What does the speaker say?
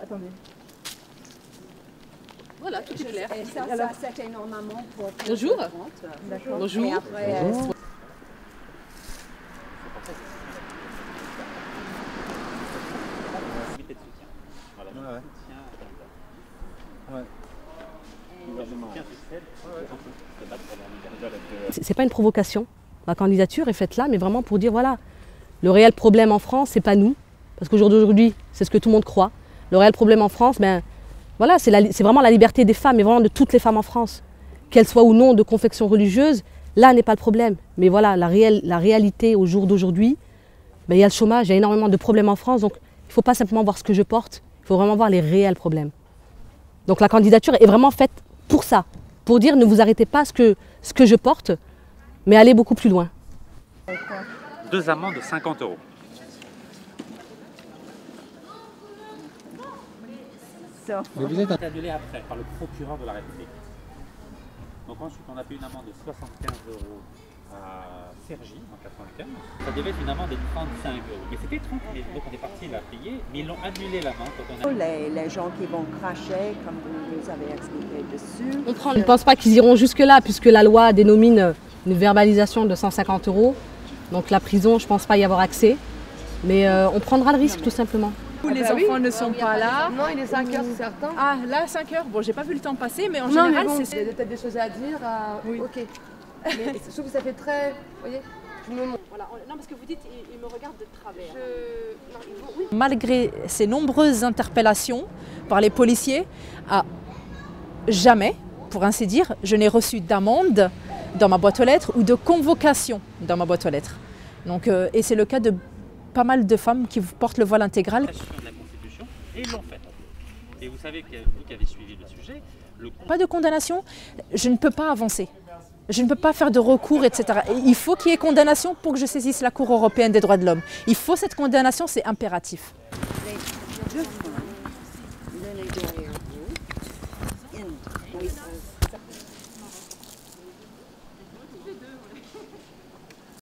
Attendez. Voilà, tout est clair. Et ça c'était normalement pour... Bonjour. D'accord. Bonjour. Et après, Bonjour. C'est pas une provocation. Ma candidature est faite là, mais vraiment pour dire voilà, le réel problème en France, c'est pas nous, parce qu'aujourd'hui, c'est ce que tout le monde croit. Le réel problème en France, ben voilà, c'est vraiment la liberté des femmes, et vraiment de toutes les femmes en France, qu'elles soient ou non de confession religieuse. Là n'est pas le problème, mais voilà, la réalité au jour d'aujourd'hui, ben, il y a le chômage, il y a énormément de problèmes en France, donc il ne faut pas simplement voir ce que je porte, il faut vraiment voir les réels problèmes. Donc la candidature est vraiment faite pour ça, pour dire ne vous arrêtez pas à ce que je porte, mais allez beaucoup plus loin. 2 amendes de 50 €. Mais vous êtes annulé après par le procureur de la République. Donc ensuite on a payé une amende de 75 € à Cergy en 95. Ça devait être une amende de 35 €. Mais c'était 30 000, donc on est parti la payer, mais ils l'ont annulé l'amende quand on a... les gens qui vont cracher, comme vous nous avez expliqué dessus. Je ne pense pas qu'ils iront jusque-là, puisque la loi dénomine une verbalisation de 150 €. Donc la prison, je ne pense pas y avoir accès. Mais on prendra le risque tout simplement. Les enfants ne sont pas là. Non, il est 5 h, c'est certain. Ah, là, 5 h. Bon, j'ai pas vu le temps passer, mais en général, bon, c'est... il y a peut-être des choses à dire. Oui. Ok. Mais je trouve que ça fait très... Vous voyez, je me... Voilà. Non, parce que vous dites, il me regarde de travers. Malgré ces nombreuses interpellations par les policiers, jamais, pour ainsi dire, je n'ai reçu d'amende dans ma boîte aux lettres ou de convocation dans ma boîte aux lettres. Donc, et c'est le cas de pas mal de femmes qui portent le voile intégral. De la Constitution, et ils l'ont fait. Et vous savez, vous qui avez suivi le sujet... Pas de condamnation, je ne peux pas avancer. Je ne peux pas faire de recours, etc. Et il faut qu'il y ait condamnation pour que je saisisse la Cour européenne des droits de l'homme. Il faut cette condamnation, c'est impératif. Les deux femmes, les deux